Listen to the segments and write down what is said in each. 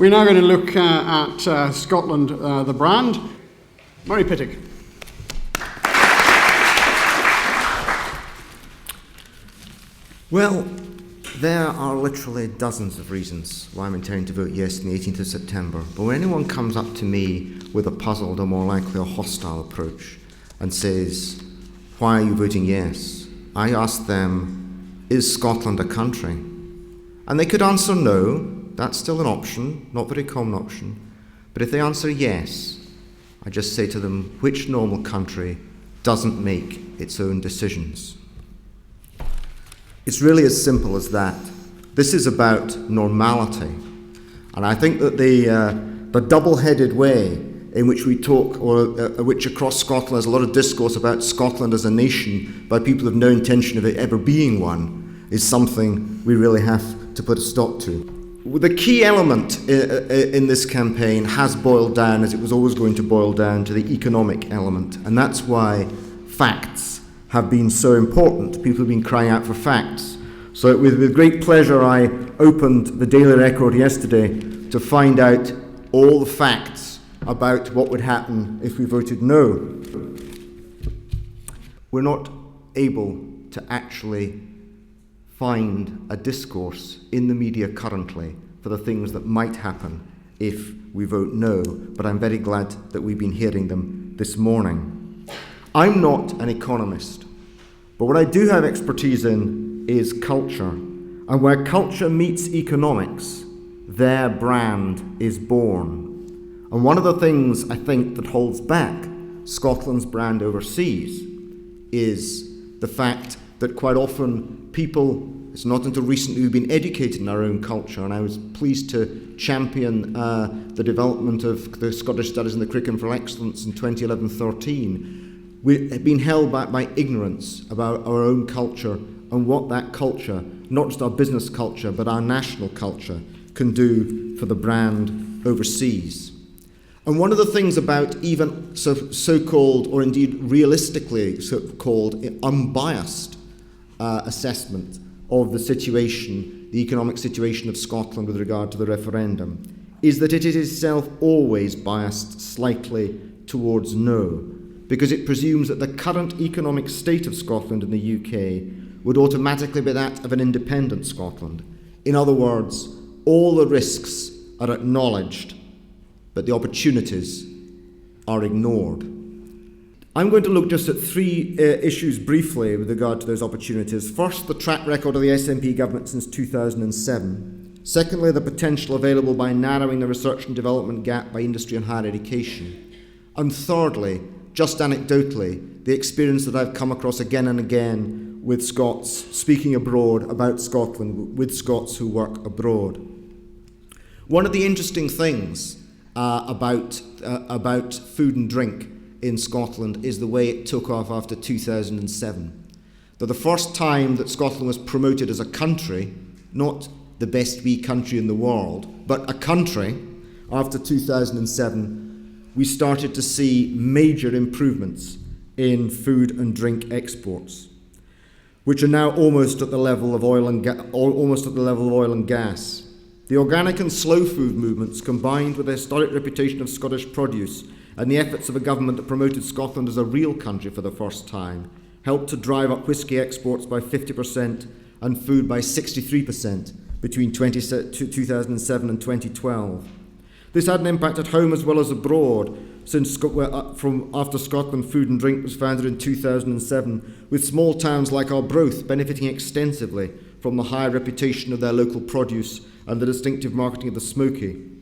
We're now going to look at Scotland, the brand. Murray Pittock. Well, there are literally dozens of reasons why I'm intending to vote yes on the 18th of September. But when anyone comes up to me with a puzzled or more likely a hostile approach and says, "Why are you voting yes?" I ask them, "Is Scotland a country?" And they could answer no. That's still an option, not a very common option. But if they answer yes, I just say to them, which normal country doesn't make its own decisions? It's really as simple as that. This is about normality. And I think that the double-headed way in which we talk, or which across Scotland there's a lot of discourse about Scotland as a nation by people with no intention of it ever being one, is something we really have to put a stop to. The key element in this campaign has boiled down, as it was always going to boil down, to the economic element. And that's why facts have been so important. People have been crying out for facts. So with great pleasure, I opened the Daily Record yesterday to find out all the facts about what would happen if we voted no. We're not able to actually find a discourse in the media currently for the things that might happen if we vote no, but I'm very glad that we've been hearing them this morning. I'm not an economist, but what I do have expertise in is culture. And where culture meets economics, their brand is born. And one of the things I think that holds back Scotland's brand overseas is the fact that quite often people, it's not until recently we've been educated in our own culture, and I was pleased to champion the development of the Scottish Studies in the Curriculum for Excellence in 2011-13. We've been held back by ignorance about our own culture and what that culture, not just our business culture, but our national culture, can do for the brand overseas. And one of the things about even so-called, or indeed realistically so-called unbiased assessment of the situation, the economic situation of Scotland with regard to the referendum, is that it is itself always biased slightly towards no, because it presumes that the current economic state of Scotland in the UK would automatically be that of an independent Scotland. In other words, all the risks are acknowledged, but the opportunities are ignored. I'm going to look just at three issues briefly with regard to those opportunities. First, the track record of the SNP government since 2007. Secondly, the potential available by narrowing the research and development gap by industry and higher education. And thirdly, just anecdotally, the experience that I've come across again and again with Scots speaking abroad about Scotland, with Scots who work abroad. One of the interesting things about food and drink in Scotland is the way it took off after 2007. That the first time that Scotland was promoted as a country, not the best wee country in the world, but a country, after 2007, we started to see major improvements in food and drink exports, which are now almost at the level of oil and gas. The organic and slow food movements, combined with the historic reputation of Scottish produce and the efforts of a government that promoted Scotland as a real country for the first time, helped to drive up whisky exports by 50% and food by 63% between 2007 and 2012. This had an impact at home as well as abroad, since from after Scotland Food and Drink was founded in 2007, with small towns like Arbroath benefiting extensively from the high reputation of their local produce and the distinctive marketing of the smoky.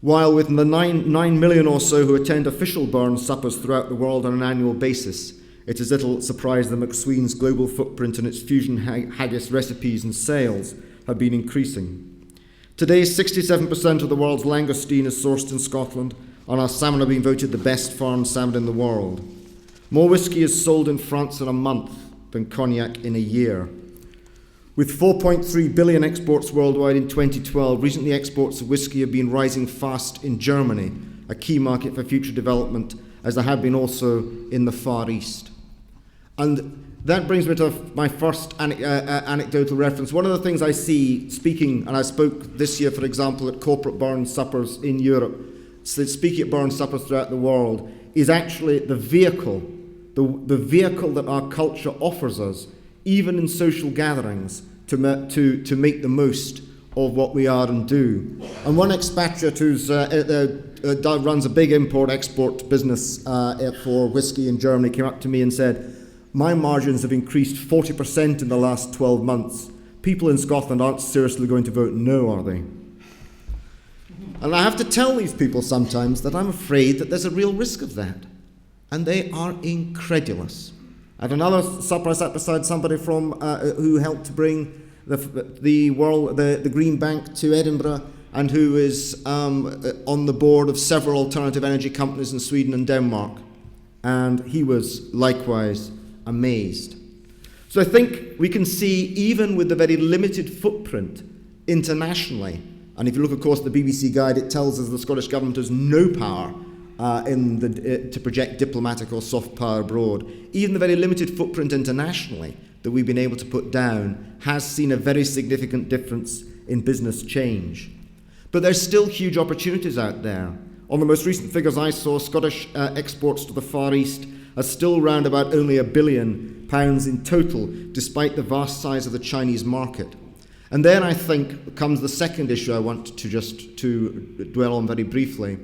While with the 9 million or so who attend official burn suppers throughout the world on an annual basis, it is little surprise that McSween's global footprint and its fusion haggis recipes and sales have been increasing. Today, 67% of the world's langoustine is sourced in Scotland, and our salmon are being voted the best farmed salmon in the world. More whisky is sold in France in a month than cognac in a year. With 4.3 billion exports worldwide in 2012, recently exports of whisky have been rising fast in Germany, a key market for future development, as there have been also in the Far East. And that brings me to my first anecdotal reference. One of the things I see speaking, and I spoke this year, for example, at corporate bar and suppers in Europe, so speaking at bar and suppers throughout the world, is actually the vehicle that our culture offers us, even in social gatherings, to make the most of what we are and do. And one expatriate who's runs a big import-export business for whiskey in Germany came up to me and said, "My margins have increased 40% in the last 12 months. People in Scotland aren't seriously going to vote no, are they?" And I have to tell these people sometimes that I'm afraid that there's a real risk of that. And they are incredulous. At another supper, I sat beside somebody from who helped to bring the Green Bank to Edinburgh, and who is on the board of several alternative energy companies in Sweden and Denmark. And he was likewise amazed. So I think we can see, even with the very limited footprint internationally, and if you look, of course, at the BBC guide, it tells us the Scottish Government has no power to project diplomatic or soft power abroad. Even the very limited footprint internationally that we've been able to put down has seen a very significant difference in business change. But there's still huge opportunities out there. On the most recent figures I saw, Scottish exports to the Far East are still round about only £1 billion in total, despite the vast size of the Chinese market. And then I think comes the second issue I want to dwell on very briefly,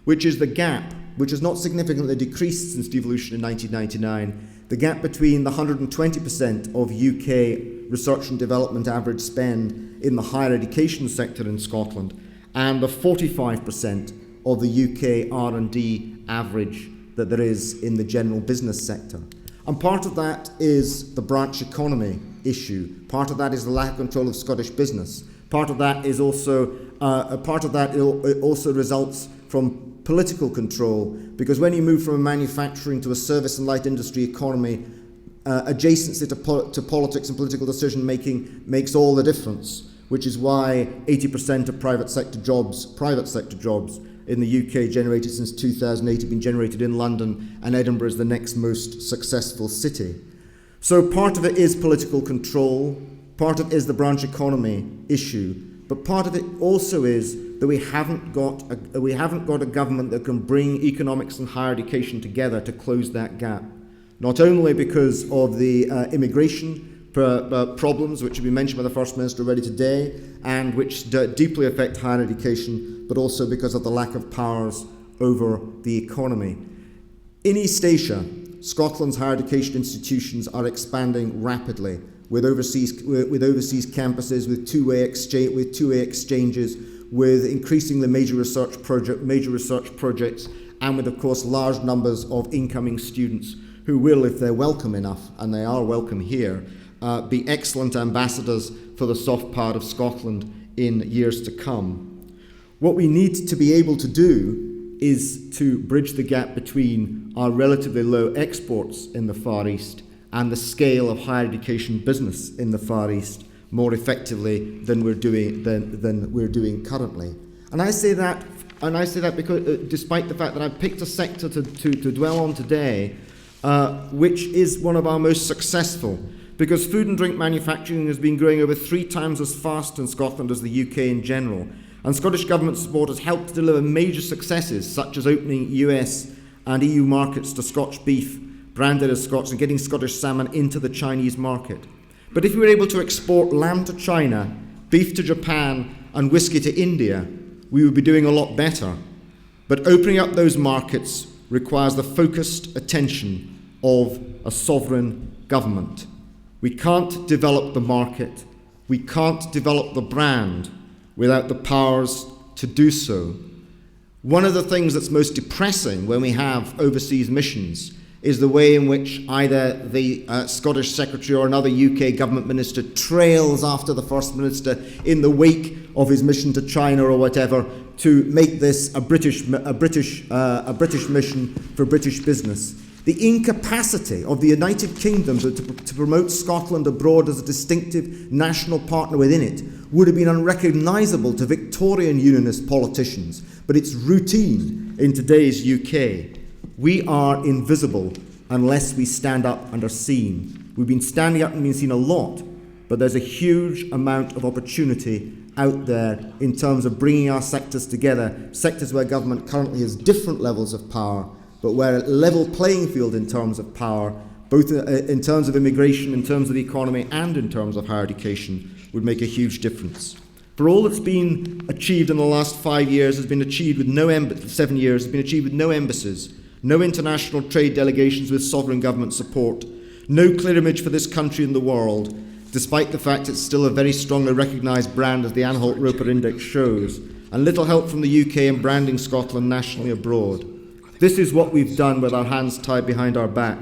which is the gap, which has not significantly decreased since devolution in 1999, the gap between the 120% of UK research and development average spend in the higher education sector in Scotland and the 45% of the UK R&D average that there is in the general business sector. And part of that is the branch economy issue. Part of that is the lack of control of Scottish business. Part of that is also it also results from political control, because when you move from a manufacturing to a service and light industry economy, adjacency to politics and political decision making makes all the difference, which is why 80% of private sector jobs in the UK generated since 2008 have been generated in London, and Edinburgh is the next most successful city. So part of it is political control, part of it is the branch economy issue, but part of it also is that we haven't got a government that can bring economics and higher education together to close that gap. Not only because of the immigration problems, which have been mentioned by the First Minister already today, and which deeply affect higher education, but also because of the lack of powers over the economy. In East Asia, Scotland's higher education institutions are expanding rapidly, with overseas campuses, with two-way exchanges, with increasingly major research projects, and with, of course, large numbers of incoming students who will, if they're welcome enough, and they are welcome here, be excellent ambassadors for the soft part of Scotland in years to come. What we need to be able to do is to bridge the gap between our relatively low exports in the Far East and the scale of higher education business in the Far East more effectively than we're doing currently. And I say that because, despite the fact that I've picked a sector to dwell on today, which is one of our most successful, because food and drink manufacturing has been growing over 3 times as fast in Scotland as the UK in general. And Scottish Government support has helped to deliver major successes, such as opening US and EU markets to Scotch beef, branded as Scots, and getting Scottish salmon into the Chinese market. But if we were able to export lamb to China, beef to Japan, and whiskey to India, we would be doing a lot better. But opening up those markets requires the focused attention of a sovereign government. We can't develop the market, we can't develop the brand without the powers to do so. One of the things that's most depressing when we have overseas missions is the way in which either the Scottish Secretary or another UK government minister trails after the First Minister in the wake of his mission to China or whatever to make this a British mission for British business. The incapacity of the United Kingdom to promote Scotland abroad as a distinctive national partner within it would have been unrecognisable to Victorian Unionist politicians, but it's routine in today's UK. We are invisible unless we stand up and are seen. We've been standing up and being seen a lot, but there's a huge amount of opportunity out there in terms of bringing our sectors together, sectors where government currently has different levels of power, but where a level playing field in terms of power, both in terms of immigration, in terms of the economy, and in terms of higher education, would make a huge difference. For all that's been achieved in the last 5 years has been achieved with 7 years, has been achieved with no embassies, no international trade delegations with sovereign government support, no clear image for this country in the world, despite the fact it's still a very strongly recognised brand, as the Anhalt-Roper Index shows, and little help from the UK in branding Scotland nationally abroad. This is what we've done with our hands tied behind our back.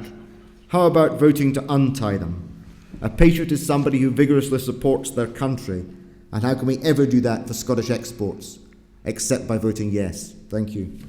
How about voting to untie them? A patriot is somebody who vigorously supports their country, and how can we ever do that for Scottish exports, except by voting yes? Thank you.